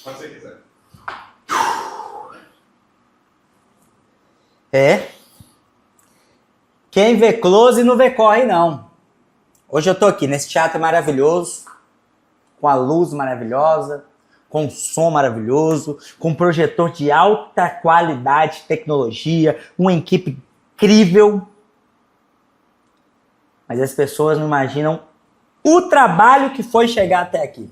Quando você quiser. Quem vê close não vê corre, não. Hoje eu tô aqui nesse teatro maravilhoso, com a luz maravilhosa, com um som maravilhoso, com um projetor de alta qualidade, tecnologia, uma equipe incrível. Mas as pessoas não imaginam o trabalho que foi chegar até aqui.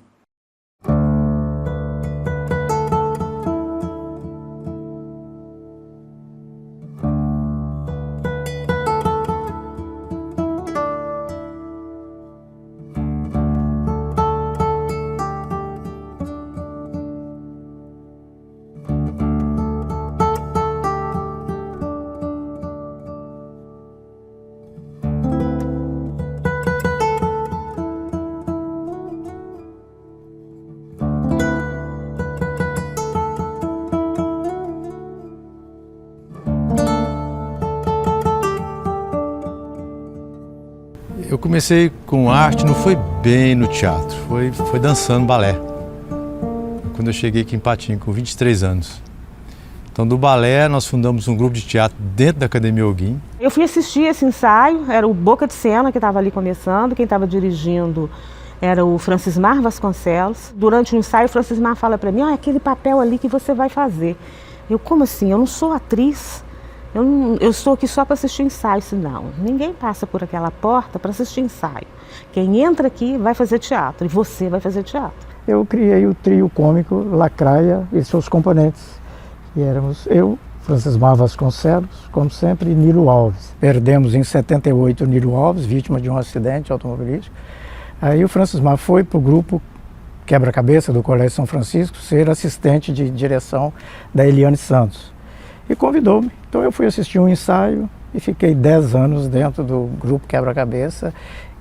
Eu comecei com arte, não foi bem no teatro, foi dançando balé. Quando eu cheguei aqui em Patinga, com 23 anos. Então, do balé, nós fundamos um grupo de teatro dentro da Academia Olguim. Eu fui assistir esse ensaio, era o Boca de Cena que estava ali começando, quem estava dirigindo era o Francismar Vasconcelos. Durante o ensaio, o Francismar fala para mim, aquele papel ali que você vai fazer. Eu, como assim? Eu não sou atriz. Eu estou aqui só para assistir ensaio. Não, ninguém passa por aquela porta para assistir ensaio. Quem entra aqui vai fazer teatro e você vai fazer teatro. Eu criei o trio cômico Lacraia e seus componentes. E éramos eu, Francismar Vasconcelos, como sempre, e Nilo Alves. Perdemos em 78 o Nilo Alves, vítima de um acidente automobilístico. Aí o Francismar foi para o grupo Quebra-Cabeça do Colégio São Francisco ser assistente de direção da Eliane Santos. E convidou-me. Então eu fui assistir um ensaio e fiquei 10 anos dentro do grupo Quebra-Cabeça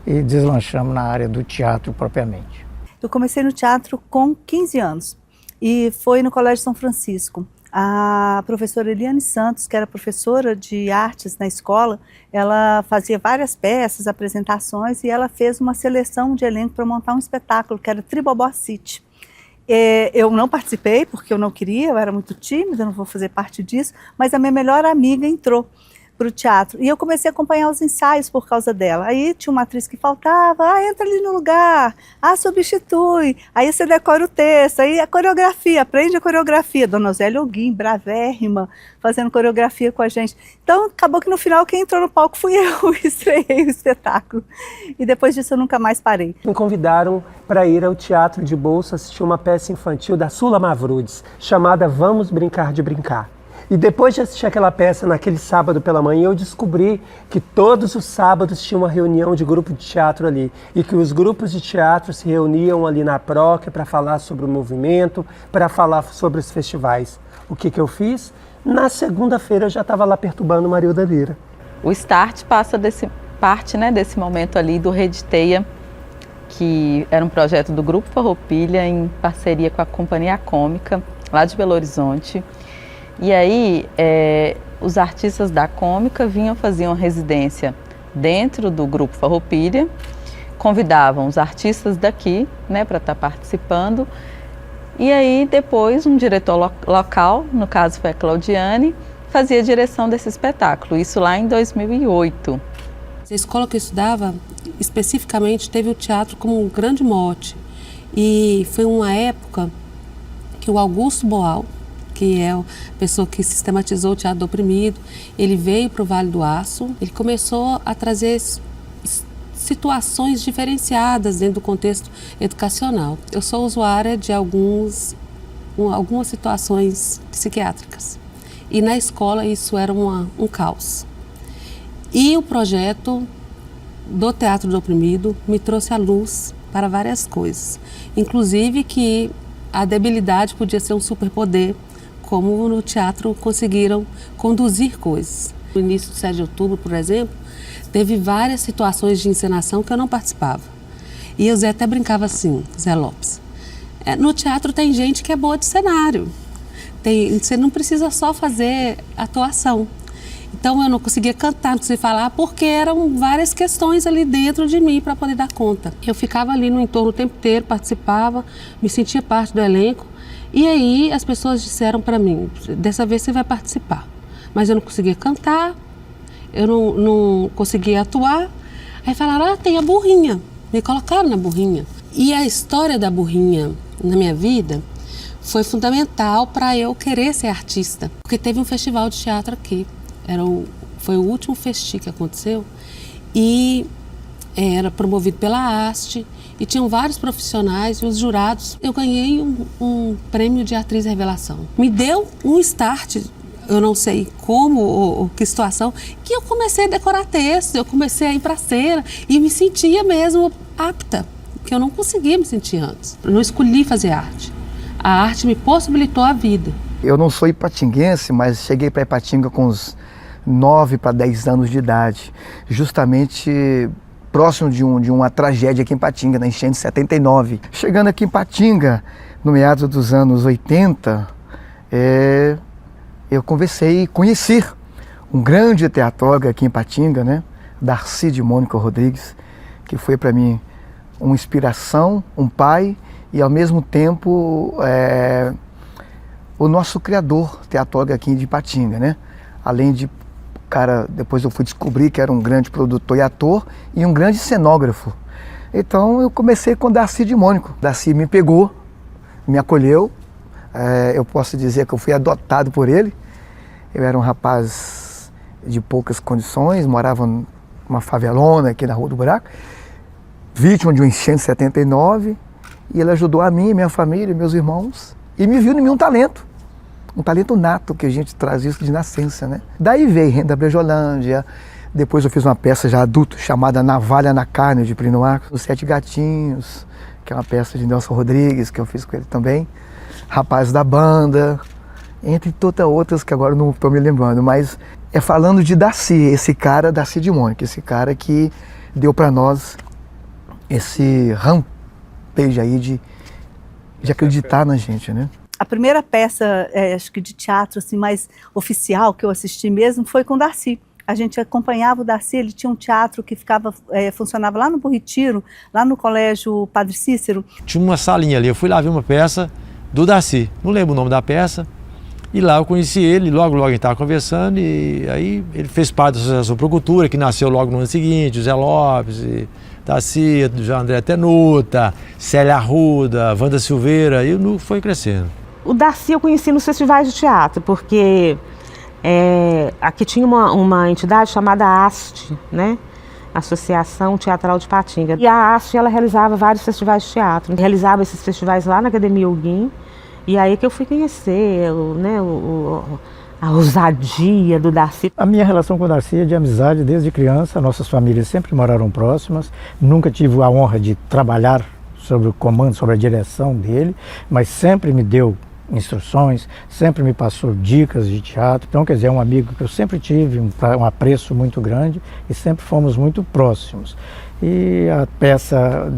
e deslanchamos na área do teatro propriamente. Eu comecei no teatro com 15 anos e foi no Colégio São Francisco. A professora Eliane Santos, que era professora de artes na escola, ela fazia várias peças, apresentações e ela fez uma seleção de elenco para montar um espetáculo que era Tribobó City. Eu não participei porque eu não queria, eu era muito tímida, não vou fazer parte disso, mas a minha melhor amiga entrou para o teatro e eu comecei a acompanhar os ensaios por causa dela. Aí tinha uma atriz que faltava, entra ali no lugar, substitui, aí você decora o texto, aí a coreografia, aprende a coreografia. Dona Zélia Olguim, bravérrima, fazendo coreografia com a gente. Então acabou que no final quem entrou no palco fui eu, estreiei o espetáculo. E depois disso eu nunca mais parei. Me convidaram para ir ao Teatro de Bolsa assistir uma peça infantil da Sula Mavrudes, chamada Vamos Brincar de Brincar. E depois de assistir aquela peça naquele sábado pela manhã, eu descobri que todos os sábados tinha uma reunião de grupo de teatro ali. E que os grupos de teatro se reuniam ali na Proc para falar sobre o movimento, para falar sobre os festivais. O que eu fiz? Na segunda-feira eu já estava lá perturbando Marilda Lira. O Start parte desse momento ali do Rediteia, que era um projeto do Grupo Farroupilha em parceria com a Companhia Cômica, lá de Belo Horizonte. E aí, os artistas da Cômica faziam residência dentro do Grupo Farroupilha, convidavam os artistas daqui, para estar participando. E aí, depois, um diretor local, no caso foi a Claudiane, fazia a direção desse espetáculo, isso lá em 2008. A escola que eu estudava, especificamente, teve o teatro como um grande mote. E foi uma época que o Augusto Boal, que é a pessoa que sistematizou o teatro do oprimido, ele veio para o Vale do Aço, ele começou a trazer situações diferenciadas dentro do contexto educacional. Eu sou usuária de algumas situações psiquiátricas e na escola isso era um caos. E o projeto do Teatro do Oprimido me trouxe à luz para várias coisas, inclusive que a debilidade podia ser um superpoder, como no teatro conseguiram conduzir coisas. No início do 7 de outubro, por exemplo, teve várias situações de encenação que eu não participava. E o Zé até brincava assim, Zé Lopes, no teatro tem gente que é boa de cenário, você não precisa só fazer atuação. Então eu não conseguia cantar, não conseguia falar, porque eram várias questões ali dentro de mim para poder dar conta. Eu ficava ali no entorno o tempo inteiro, participava, me sentia parte do elenco, E aí as pessoas disseram para mim, dessa vez você vai participar. Mas eu não conseguia cantar, eu não conseguia atuar. Aí falaram, tem a burrinha, me colocaram na burrinha. E a história da burrinha na minha vida foi fundamental para eu querer ser artista. Porque teve um festival de teatro aqui, foi o último festi que aconteceu, e era promovido pela haste, e tinham vários profissionais e os jurados. Eu ganhei um prêmio de atriz revelação. Me deu um start, eu não sei como ou que situação, que eu comecei a decorar textos, eu comecei a ir para a cena e me sentia mesmo apta, que eu não conseguia me sentir antes. Eu não escolhi fazer arte. A arte me possibilitou a vida. Eu não sou ipatinguense, mas cheguei para Ipatinga com uns 9 para 10 anos de idade, justamente próximo de uma tragédia aqui em Ipatinga, na enchente de 79. Chegando aqui em Ipatinga, no meados dos anos 80, eu conheci um grande teatrólogo aqui em Ipatinga, né? Darcy de Mônica Rodrigues, que foi para mim uma inspiração, um pai e ao mesmo tempo o nosso criador teatrólogo aqui de Ipatinga, né? Além de cara, depois eu fui descobrir que era um grande produtor e ator e um grande cenógrafo. Então eu comecei com Darcy de Mônaco. Darcy me pegou, me acolheu. Eu posso dizer que eu fui adotado por ele. Eu era um rapaz de poucas condições, morava numa favelona aqui na Rua do Buraco, vítima de um enchente em 79, e ele ajudou a mim, minha família, meus irmãos, e me viu em mim um talento nato que a gente traz isso de nascença, né? Daí veio Renda Brejolândia, depois eu fiz uma peça já adulto chamada Navalha na Carne, de Plínio Marcos, Os Sete Gatinhos, que é uma peça de Nelson Rodrigues, que eu fiz com ele também, Rapaz da Banda, entre tantas outras que agora não estou me lembrando, mas é falando de Darcy, esse cara, Darcy de Mônaco, esse cara que deu para nós esse rampejo aí de acreditar na gente, né? A primeira peça, acho que de teatro assim, mais oficial que eu assisti mesmo foi com o Darcy. A gente acompanhava o Darcy, ele tinha um teatro que funcionava lá no Bom Retiro, lá no Colégio Padre Cícero. Tinha uma salinha ali, eu fui lá ver uma peça do Darcy, não lembro o nome da peça, e lá eu conheci ele, logo a gente estava conversando, e aí ele fez parte da Associação Pro Cultura, que nasceu logo no ano seguinte, o Zé Lopes, Darcy, João André Tenuta, Célia Arruda, Wanda Silveira, e foi crescendo. O Darcy eu conheci nos festivais de teatro, porque aqui tinha uma entidade chamada AST, né? Associação Teatral de Ipatinga. E a AST, ela realizava vários festivais de teatro. Realizava esses festivais lá na Academia Huguim. E aí que eu fui conhecer, a ousadia do Darcy. A minha relação com o Darcy é de amizade desde criança. Nossas famílias sempre moraram próximas. Nunca tive a honra de trabalhar sobre o comando, sobre a direção dele, mas sempre me deu instruções, sempre me passou dicas de teatro. Então, quer dizer, é um amigo que eu sempre tive um apreço muito grande e sempre fomos muito próximos. E a peça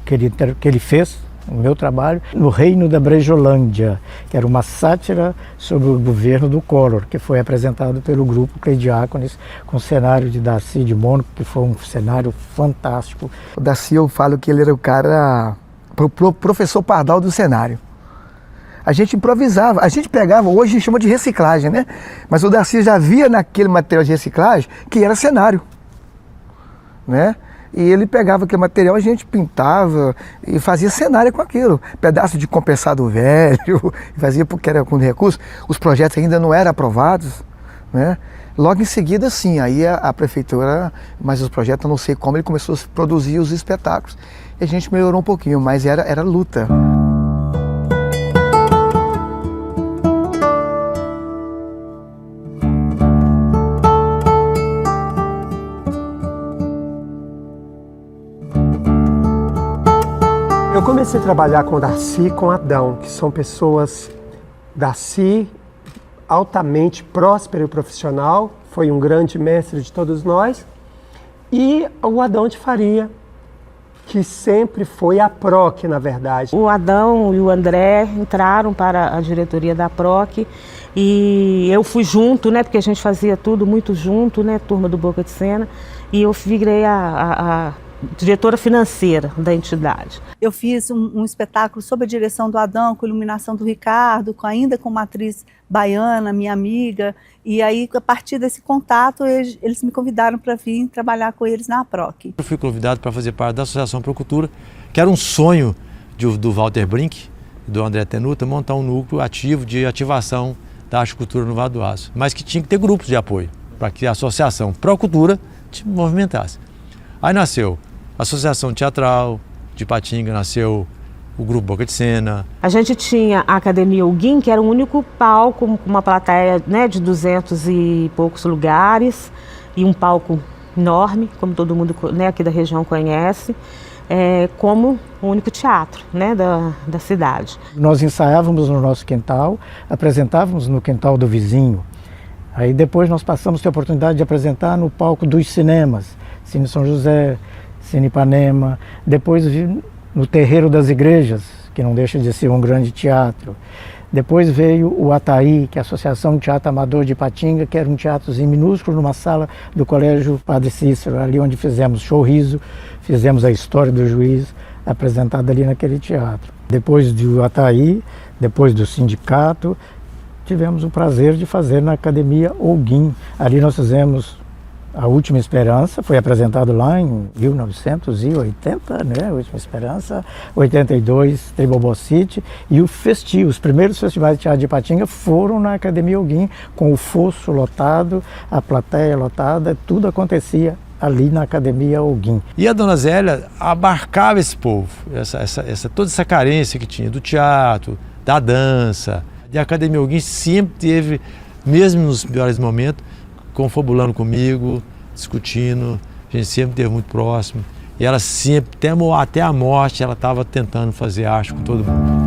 que ele fez, o meu trabalho, No Reino da Brejolândia, que era uma sátira sobre o governo do Collor, que foi apresentado pelo grupo Cleidiácones, com o cenário de Darcy de Mônaco, que foi um cenário fantástico. O Darcy, eu falo que ele era o cara, professor Pardal do cenário. A gente improvisava, a gente pegava, hoje chama de reciclagem, né? Mas o Darcy já via naquele material de reciclagem que era cenário, né? E ele pegava aquele material, a gente pintava e fazia cenário com aquilo. Pedaço de compensado velho, fazia porque era com recurso. Os projetos ainda não eram aprovados, né? Logo em seguida, sim, aí a prefeitura, mas os projetos, eu não sei como, ele começou a produzir os espetáculos. E a gente melhorou um pouquinho, mas era luta. Eu comecei a trabalhar com Darcy e com Adão, que são pessoas, Darcy, altamente próspero e profissional, foi um grande mestre de todos nós, e o Adão de Faria, que sempre foi a PROC, na verdade. O Adão e o André entraram para a diretoria da PROC e eu fui junto, né, porque a gente fazia tudo muito junto, né, turma do Boca de Cena, e eu virei diretora financeira da entidade. Eu fiz um espetáculo sob a direção do Adão, com iluminação do Ricardo, ainda com uma atriz baiana, minha amiga, e aí a partir desse contato eles me convidaram para vir trabalhar com eles na APROC. Eu fui convidado para fazer parte da Associação Procultura, que era um sonho do Walter Brink, do André Tenuta, montar um núcleo ativo de ativação da arte e cultura no Vale do Aço, mas que tinha que ter grupos de apoio para que a Associação Procultura se movimentasse. Aí nasceu a Associação Teatral de Ipatinga, nasceu o Grupo Boca de Cena. A gente tinha a Academia Huguim, que era o único palco com uma plateia, né, de 200 e poucos lugares e um palco enorme, como todo mundo, né, aqui da região conhece, como o único teatro, né, da cidade. Nós ensaiávamos no nosso quintal, apresentávamos no quintal do vizinho. Aí depois nós passamos a ter a oportunidade de apresentar no palco dos cinemas, Cine São José, Cine Ipanema, depois no Terreiro das Igrejas, que não deixa de ser um grande teatro. Depois veio o Ataí, que é a Associação de Teatro Amador de Ipatinga, que era um teatrozinho minúsculo numa sala do Colégio Padre Cícero, ali onde fizemos Chorriso, fizemos a História do Juiz, apresentada ali naquele teatro. Depois do Ataí, depois do sindicato, tivemos o prazer de fazer na Academia Huguim. Ali nós fizemos A Última Esperança, foi apresentado lá em 1980, né? A Última Esperança, 82, Tribobocite, e o Festivo. Os primeiros festivais de teatro de Ipatinga foram na Academia Huguim, com o fosso lotado, a plateia lotada, tudo acontecia ali na Academia Huguim. E a Dona Zélia abarcava esse povo, toda essa carência que tinha do teatro, da dança. E a Academia Huguim sempre teve, mesmo nos piores momentos, confabulando comigo, discutindo, a gente sempre esteve muito próximo. E ela sempre, até a morte, ela estava tentando fazer arte com todo mundo.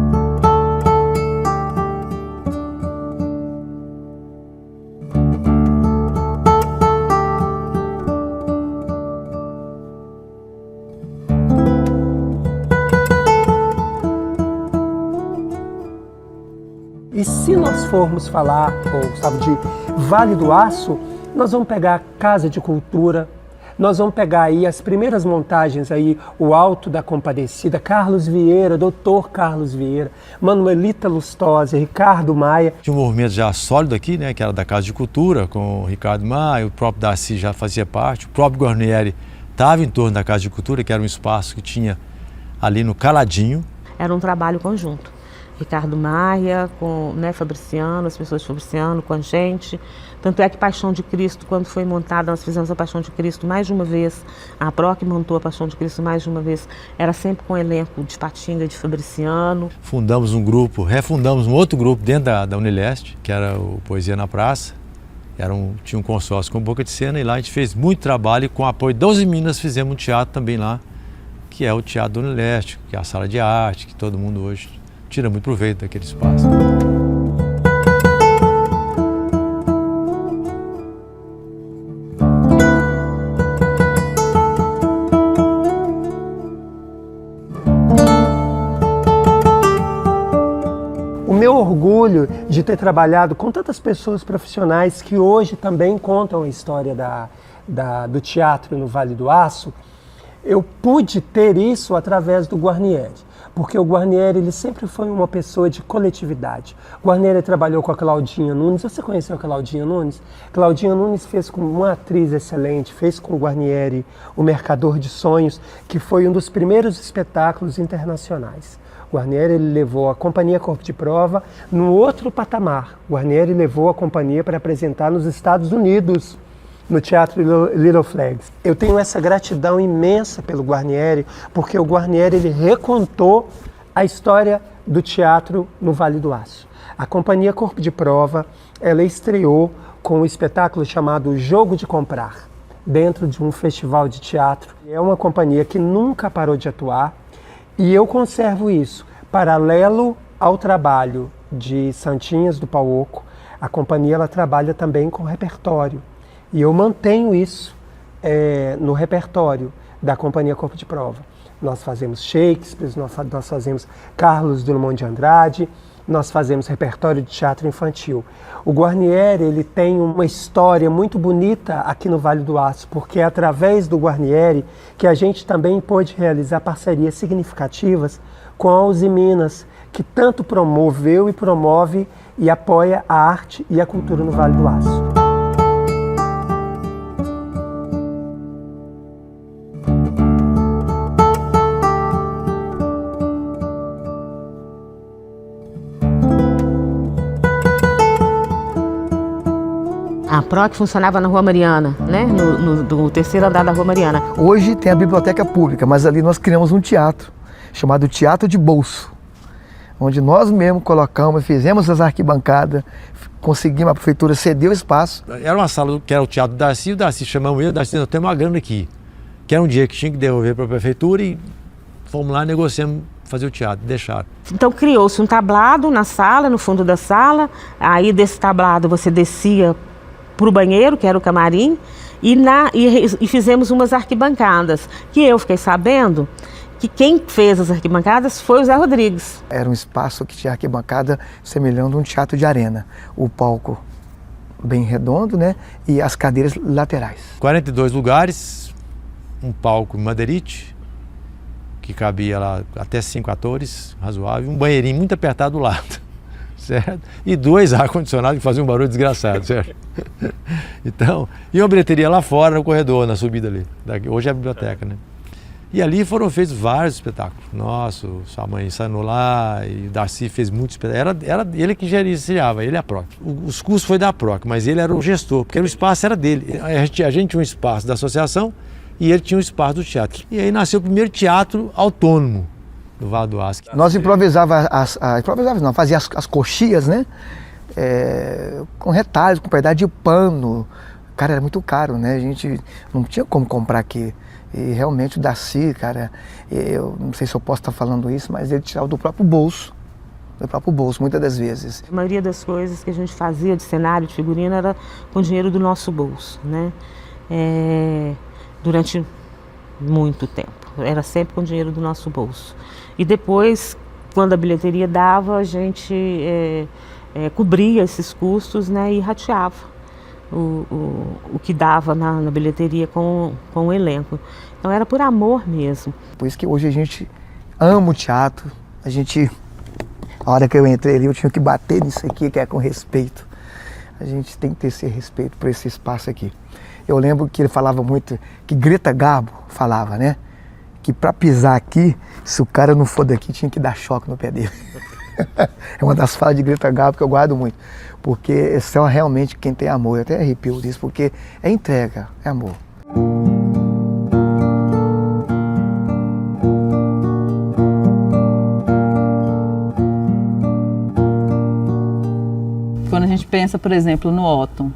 E se nós formos falar, Gustavo, de Vale do Aço, nós vamos pegar a Casa de Cultura, nós vamos pegar aí as primeiras montagens aí, o Alto da Compadecida, Carlos Vieira, Dr. Carlos Vieira, Manuelita Lustosa, Ricardo Maia. Tinha um movimento já sólido aqui, né, que era da Casa de Cultura, com o Ricardo Maia, o próprio Darcy já fazia parte, o próprio Guarnieri estava em torno da Casa de Cultura, que era um espaço que tinha ali no Caladinho. Era um trabalho conjunto. Ricardo Maia, com, né, Fabriciano, as pessoas de Fabriciano, com a gente. Tanto é que Paixão de Cristo, quando foi montada, nós fizemos a Paixão de Cristo mais de uma vez. A APROC montou a Paixão de Cristo mais de uma vez. Era sempre com o elenco de Ipatinga e de Fabriciano. Fundamos um grupo, refundamos um outro grupo dentro da Unileste, que era o Poesia na Praça. Tinha um consórcio com Boca de Cena e lá a gente fez muito trabalho e com o apoio de 12 Minas fizemos um teatro também lá, que é o Teatro da Unileste, que é a sala de arte, que todo mundo hoje tira muito proveito daquele espaço. O meu orgulho de ter trabalhado com tantas pessoas profissionais que hoje também contam a história do teatro no Vale do Aço, eu pude ter isso através do Guarnieri. Porque o Guarnieri, ele sempre foi uma pessoa de coletividade. O Guarnieri trabalhou com a Claudinha Nunes. Você conheceu a Claudinha Nunes? Claudinha Nunes fez com uma atriz excelente, fez com o Guarnieri O Mercador de Sonhos, que foi um dos primeiros espetáculos internacionais. O Guarnieri ele levou a Companhia Corpo de Prova no outro patamar. O Guarnieri levou a companhia para apresentar nos Estados Unidos, no Teatro Little Flags. Eu tenho essa gratidão imensa pelo Guarnieri, porque o Guarnieri ele recontou a história do teatro no Vale do Aço. A Companhia Corpo de Prova, ela estreou com um espetáculo chamado Jogo de Comprar, dentro de um festival de teatro. É uma companhia que nunca parou de atuar e eu conservo isso. Paralelo ao trabalho de Santinhas do Pauoco, a companhia ela trabalha também com repertório. E eu mantenho isso no repertório da Companhia Corpo de Prova. Nós fazemos Shakespeare, nós fazemos Carlos Drummond de Andrade nós fazemos repertório de teatro infantil. O Guarnieri, ele tem uma história muito bonita aqui no Vale do Aço, porque é através do Guarnieri que a gente também pôde realizar parcerias significativas com a Uzi Minas, que tanto promoveu e promove e apoia a arte e a cultura no Vale do Aço. A PROC funcionava na Rua Mariana, né? No terceiro andar da Rua Mariana. Hoje tem a biblioteca pública, mas ali nós criamos um teatro, chamado Teatro de Bolso, onde nós mesmos colocamos, fizemos as arquibancadas, conseguimos, a prefeitura cedeu espaço. Era uma sala que era o Teatro do Darcy, o Darcy chamamos eu, Darcy, nós temos uma grana aqui, que era um dia que tinha que devolver para a prefeitura e fomos lá, negociamos fazer o teatro, deixaram. Então criou-se um tablado na sala, no fundo da sala, aí desse tablado você descia para o banheiro, que era o camarim, e fizemos umas arquibancadas, que eu fiquei sabendo que quem fez as arquibancadas foi o Zé Rodrigues. Era um espaço que tinha arquibancada semelhando a um teatro de arena. O palco bem redondo, né? E as cadeiras laterais. 42 lugares, um palco madeirite, que cabia lá até 5 atores, razoável, um banheirinho muito apertado do lado, certo? E 2 ar-condicionados que faziam um barulho desgraçado, certo? Então, e uma bilheteria lá fora, no corredor, na subida ali. Hoje é a biblioteca, né? E ali foram feitos vários espetáculos. Nossa, sua mãe ensinou lá, e o Darcy fez muitos espetáculos. Era ele que gerenciava, ele é a PROC. Os custos foi da PROC, mas ele era o gestor, porque o espaço era dele. A gente tinha um espaço da associação e ele tinha um espaço do teatro. E aí nasceu o primeiro teatro autônomo do Vale do Aço. Nós fazia as coxias, né? Com retalhos, com pedaço de pano. Cara, era muito caro, né? A gente não tinha como comprar aqui. E realmente o Darcy, cara, eu não sei se eu posso estar falando isso, mas ele tirava do próprio bolso, muitas das vezes. A maioria das coisas que a gente fazia de cenário, de figurino, era com dinheiro do nosso bolso, né? Durante muito tempo, era sempre com dinheiro do nosso bolso. E depois, quando a bilheteria dava, a gente cobria esses custos, né, e rateava o que dava na bilheteria com o elenco. Então era por amor mesmo. Por isso que hoje a gente ama o teatro. A hora que eu entrei ali, eu tinha que bater nisso aqui, que é com respeito. A gente tem que ter esse respeito por esse espaço aqui. Eu lembro que ele falava muito, que Greta Garbo falava, né? Que para pisar aqui, se o cara não for daqui, tinha que dar choque no pé dele. É uma das falas de Greta Garbo que eu guardo muito, porque é só realmente quem tem amor. Eu até arrepio disso, porque é entrega, é amor. Quando a gente pensa, por exemplo, no Otton,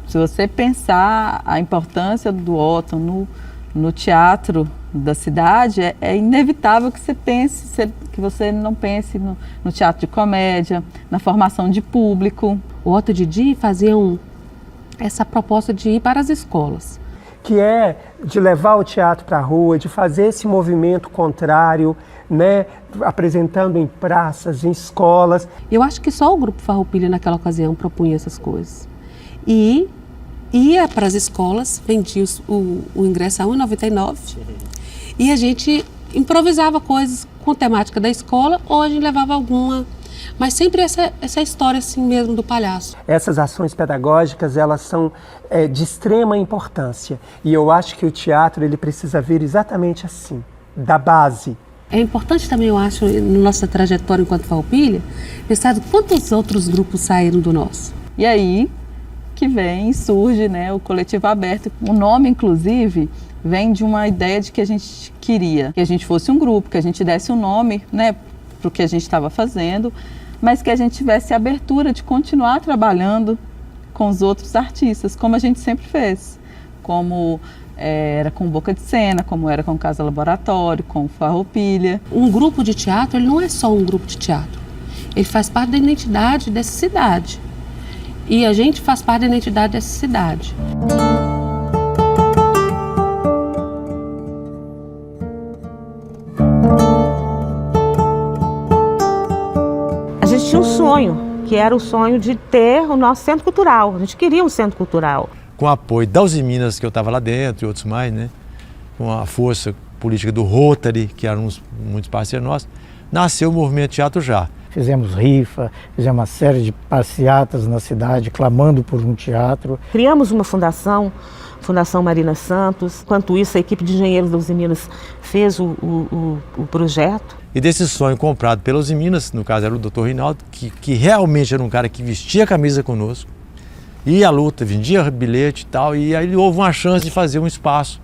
se você pensar a importância do Otton no teatro da cidade, é inevitável que você pense, que você não pense no teatro de comédia, na formação de público. O Otto e Didi faziam essa proposta de ir para as escolas. Que é de levar o teatro para a rua, de fazer esse movimento contrário, né, apresentando em praças, em escolas. Eu acho que só o Grupo Farroupilha naquela ocasião propunha essas coisas. E ia para as escolas, vendia o ingresso a R$ 1,99 e a gente improvisava coisas com temática da escola ou a gente levava alguma, mas sempre essa história assim mesmo do palhaço. Essas ações pedagógicas, elas são de extrema importância e eu acho que o teatro ele precisa vir exatamente assim, da base. É importante também, eu acho, na nossa trajetória enquanto Farroupilha, pensar quantos outros grupos saíram do nosso. E aí que vem e surge, né, o Coletivo Aberto. O nome, inclusive, vem de uma ideia de que a gente queria que a gente fosse um grupo, que a gente desse um nome, né, para o que a gente estava fazendo, mas que a gente tivesse a abertura de continuar trabalhando com os outros artistas, como a gente sempre fez, como era com Boca de Cena, como era com Casa Laboratório, com Farroupilha. Um grupo de teatro, ele não é só um grupo de teatro, ele faz parte da identidade dessa cidade. E a gente faz parte da identidade dessa cidade. A gente tinha um sonho era o sonho de ter o nosso centro cultural. A gente queria um centro cultural. Com o apoio da Uzi Minas, que eu estava lá dentro, e outros mais, né? Com a força política do Rotary, que eram muitos parceiros nossos, nasceu o Movimento Teatro Já. Fizemos rifa, fizemos uma série de passeatas na cidade, clamando por um teatro. Criamos uma fundação, Fundação Marina Santos. Enquanto isso, a equipe de engenheiros da Uzi Minas fez o projeto. E desse sonho comprado pela Uzi Minas, no caso era o Dr. Rinaldo, que realmente era um cara que vestia a camisa conosco, ia à luta, vendia bilhete e tal, e aí houve uma chance de fazer um espaço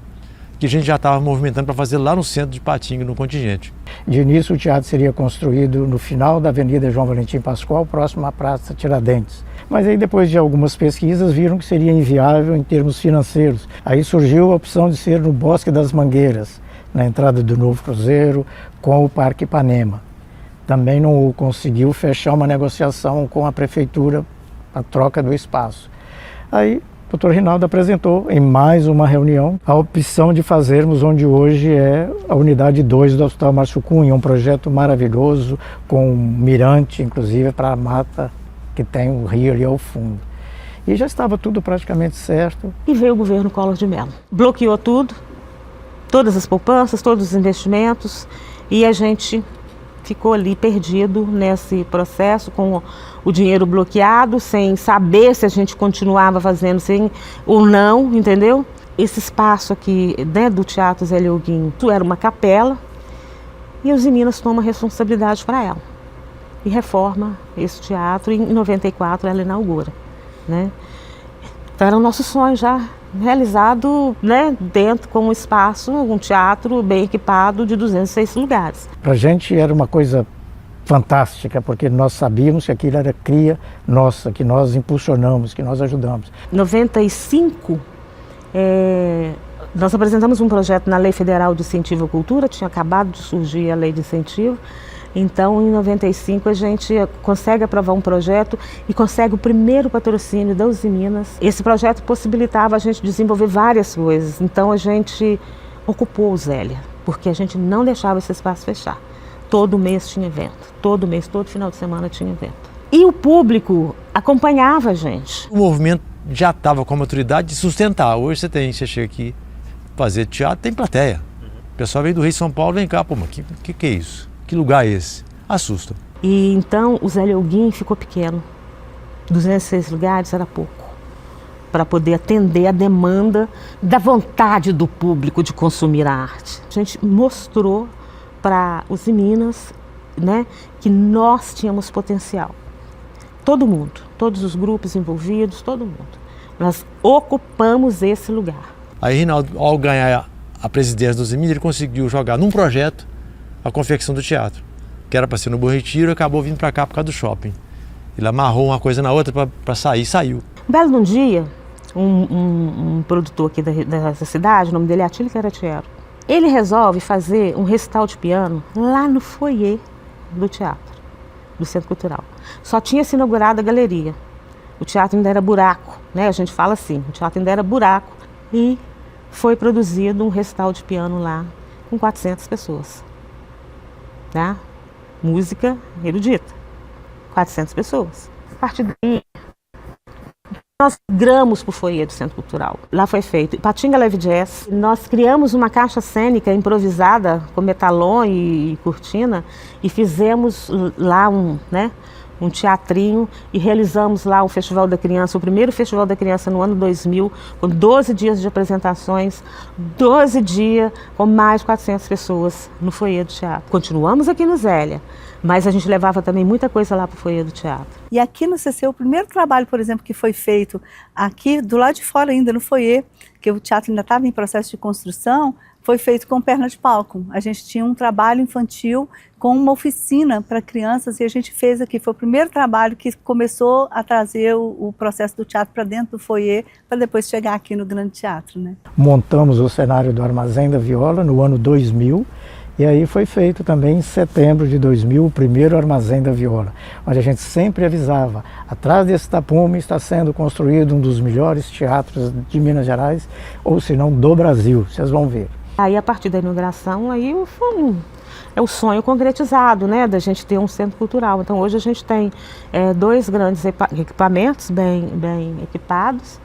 que a gente já estava movimentando para fazer lá no centro de Patinga, no contingente. De início, o teatro seria construído no final da Avenida João Valentim Pascoal, próximo à Praça Tiradentes. Mas aí, depois de algumas pesquisas, viram que seria inviável em termos financeiros. Aí surgiu a opção de ser no Bosque das Mangueiras, na entrada do Novo Cruzeiro, com o Parque Ipanema. Também não conseguiu fechar uma negociação com a prefeitura a troca do espaço. Aí o Dr. Rinaldo apresentou em mais uma reunião a opção de fazermos onde hoje é a unidade 2 do Hospital Márcio Cunha, um projeto maravilhoso com um mirante, inclusive, para a mata que tem o rio ali ao fundo. E já estava tudo praticamente certo. E veio o governo Collor de Mello. Bloqueou tudo, todas as poupanças, todos os investimentos, e a gente ficou ali perdido nesse processo, com o dinheiro bloqueado, sem saber se a gente continuava fazendo ou não, entendeu? Esse espaço aqui, né, do Teatro Zé Leoguim, era uma capela, e a Uzi Minas toma responsabilidade para ela e reforma esse teatro, e em 94 ela inaugura, né? Então era o nosso sonho já realizado, né, dentro com um espaço, um teatro bem equipado de 206 lugares. Para a gente era uma coisa fantástica, porque nós sabíamos que aquilo era cria nossa, que nós impulsionamos, que nós ajudamos. Em 95, nós apresentamos um projeto na Lei Federal de Incentivo à Cultura, tinha acabado de surgir a Lei de Incentivo. Então, em 95, a gente consegue aprovar um projeto e consegue o primeiro patrocínio da Uzi Minas. Esse projeto possibilitava a gente desenvolver várias coisas. Então, a gente ocupou o Zélia, porque a gente não deixava esse espaço fechar. Todo mês tinha evento, todo mês, todo final de semana tinha evento. E o público acompanhava a gente. O movimento já estava com a maturidade de sustentar. Hoje você chega aqui fazer teatro, tem plateia. O pessoal veio do Rio de São Paulo, vem cá, pô, mas que é isso? Que lugar é esse? Assusta. E então o Zé Leoguim ficou pequeno. 206 lugares era pouco para poder atender a demanda da vontade do público de consumir a arte. A gente mostrou para os Minas, né, que nós tínhamos potencial. Todo mundo, todos os grupos envolvidos, todo mundo. Nós ocupamos esse lugar. Aí Rinaldo, ao ganhar a presidência dos Minas, ele conseguiu jogar num projeto a confecção do teatro, que era para ser no Bom Retiro, acabou vindo para cá por causa do shopping. Ele amarrou uma coisa na outra para sair, e saiu. Um belo dia, um produtor aqui da cidade, o nome dele é Atílio Caratiero, ele resolve fazer um recital de piano lá no foyer do teatro, do Centro Cultural. Só tinha se inaugurado a galeria. O teatro ainda era buraco, né? A gente fala assim, o teatro ainda era buraco. E foi produzido um recital de piano lá com 400 pessoas. Tá? Música erudita, 400 pessoas. A partir daí, nós migramos para o foyer do Centro Cultural. Lá foi feito Patinga Leve Jazz. Nós criamos uma caixa cênica improvisada com metalon e cortina e fizemos lá um teatrinho e realizamos lá o Festival da Criança, o primeiro Festival da Criança no ano 2000, com 12 dias de apresentações, 12 dias com mais de 400 pessoas no foyer do teatro. Continuamos aqui no Zélia, mas a gente levava também muita coisa lá para o foyer do teatro. E aqui no CC, o primeiro trabalho, por exemplo, que foi feito aqui do lado de fora ainda no foyer, que o teatro ainda estava em processo de construção, foi feito com perna de palco. A gente tinha um trabalho infantil com uma oficina para crianças e a gente fez aqui. Foi o primeiro trabalho que começou a trazer o processo do teatro para dentro do foyer, para depois chegar aqui no Grande Teatro, né? Montamos o cenário do Armazém da Viola no ano 2000 e aí foi feito também em setembro de 2000 o primeiro Armazém da Viola, onde a gente sempre avisava, atrás desse tapume está sendo construído um dos melhores teatros de Minas Gerais, ou se não do Brasil, vocês vão ver. Aí, a partir da inauguração, aí foi é o sonho concretizado, né, da gente ter um centro cultural. Então hoje a gente tem 2 grandes equipamentos bem equipados.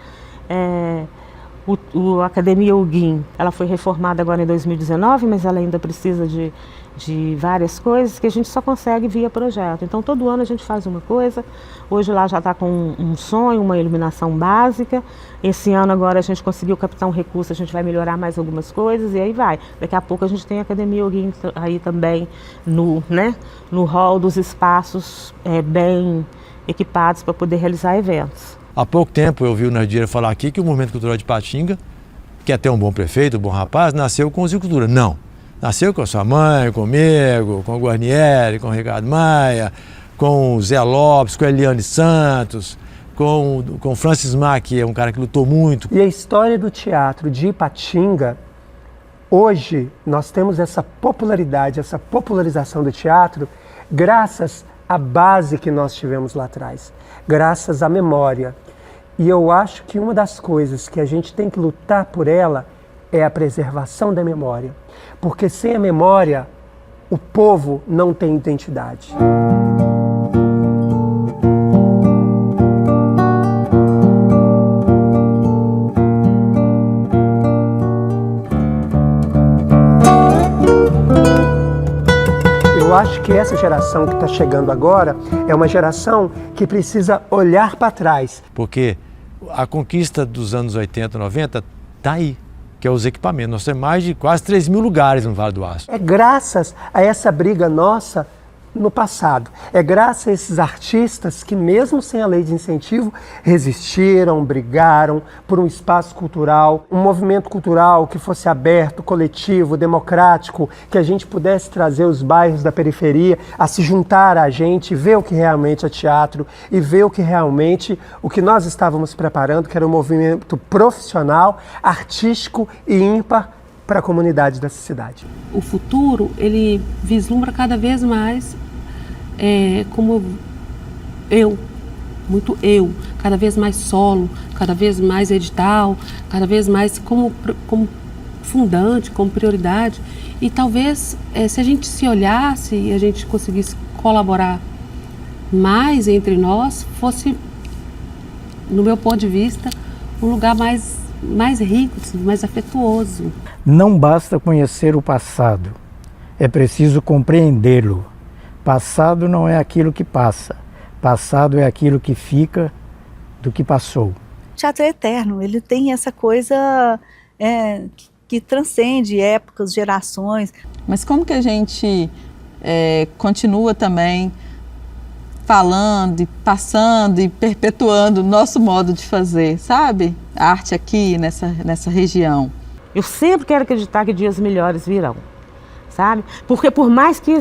A Academia Huguim, ela foi reformada agora em 2019, mas ela ainda precisa de várias coisas que a gente só consegue via projeto. Então todo ano a gente faz uma coisa. Hoje lá já está com um sonho, uma iluminação básica. Esse ano agora a gente conseguiu captar um recurso, a gente vai melhorar mais algumas coisas e aí vai. Daqui a pouco a gente tem a Academia Huguim aí também no hall dos espaços bem equipados para poder realizar eventos. Há pouco tempo eu vi o Nardir falar aqui que o Movimento Cultural de Ipatinga, que é ter um bom prefeito, um bom rapaz, nasceu com Zicultura. Não. Nasceu com a sua mãe, comigo, com o Guarnieri, com o Ricardo Maia, com o Zé Lopes, com a Eliane Santos, com o Francis Mar, que é um cara que lutou muito. E a história do teatro de Ipatinga, hoje nós temos essa popularidade, essa popularização do teatro, graças à base que nós tivemos lá atrás, graças à memória. E eu acho que uma das coisas que a gente tem que lutar por ela é a preservação da memória. Porque sem a memória, o povo não tem identidade. Eu acho que essa geração que está chegando agora é uma geração que precisa olhar para trás. Porque a conquista dos anos 80, 90 está aí, que é os equipamentos. Nós temos mais de quase 3 mil lugares no Vale do Aço. É graças a essa briga nossa no passado. É graças a esses artistas que, mesmo sem a lei de incentivo, resistiram, brigaram por um espaço cultural, um movimento cultural que fosse aberto, coletivo, democrático, que a gente pudesse trazer os bairros da periferia a se juntar a gente, ver o que realmente é teatro e ver o que realmente, o que nós estávamos preparando, que era um movimento profissional, artístico e ímpar para a comunidade dessa cidade. O futuro, ele vislumbra cada vez mais como muito eu, cada vez mais solo, cada vez mais edital, cada vez mais como fundante, como prioridade. E talvez, se a gente se olhasse e a gente conseguisse colaborar mais entre nós, fosse, no meu ponto de vista, um lugar mais rico, mais afetuoso. Não basta conhecer o passado, é preciso compreendê-lo. Passado não é aquilo que passa, passado é aquilo que fica do que passou. O teatro é eterno, ele tem essa coisa que transcende épocas, gerações. Mas como que a gente continua também falando e passando e perpetuando o nosso modo de fazer, sabe? A arte aqui nessa região. Eu sempre quero acreditar que dias melhores virão, sabe? Porque por mais que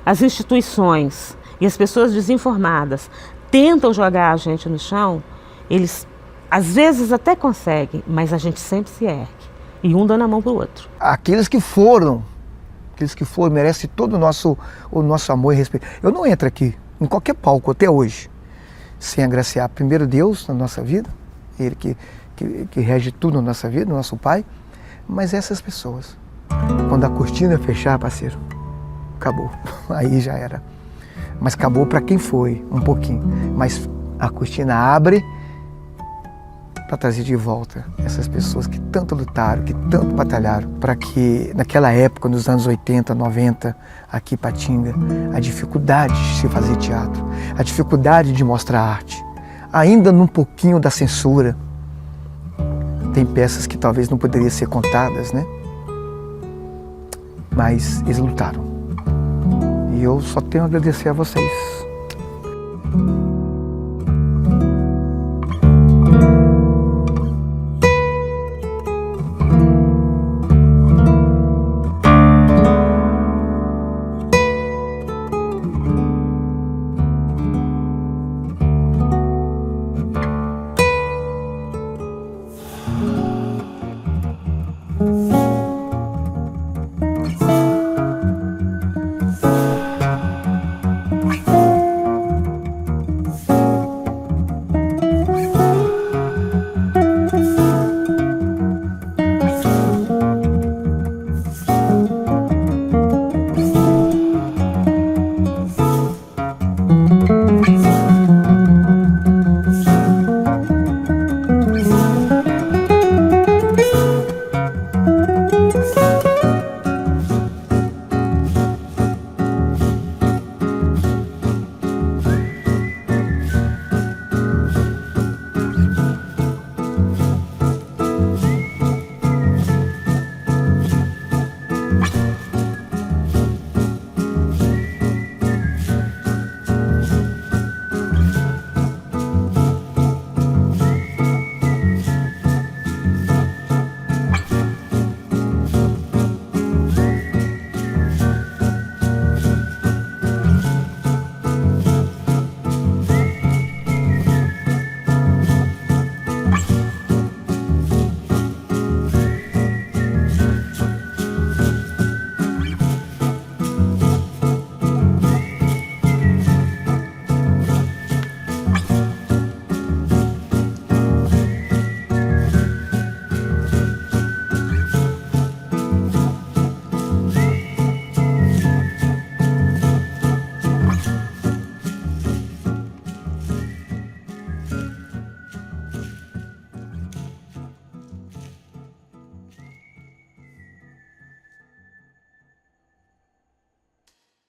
as instituições e as pessoas desinformadas tentam jogar a gente no chão, eles às vezes até conseguem, mas a gente sempre se ergue. E um dando a mão para o outro. Aqueles que foram merecem todo o nosso amor e respeito. Eu não entro aqui, em qualquer palco até hoje, sem agraciar primeiro Deus na nossa vida, Ele que rege tudo na nossa vida, nosso Pai, mas essas pessoas. Quando a cortina fechar, parceiro, acabou. Aí já era. Mas acabou para quem foi, um pouquinho. Mas a cortina abre para trazer de volta essas pessoas que tanto lutaram, que tanto batalharam, para que naquela época, nos anos 80, 90, aqui em Ipatinga, a dificuldade de se fazer teatro, a dificuldade de mostrar arte, ainda num pouquinho da censura, tem peças que talvez não poderiam ser contadas, né? Mas eles lutaram. E eu só tenho a agradecer a vocês.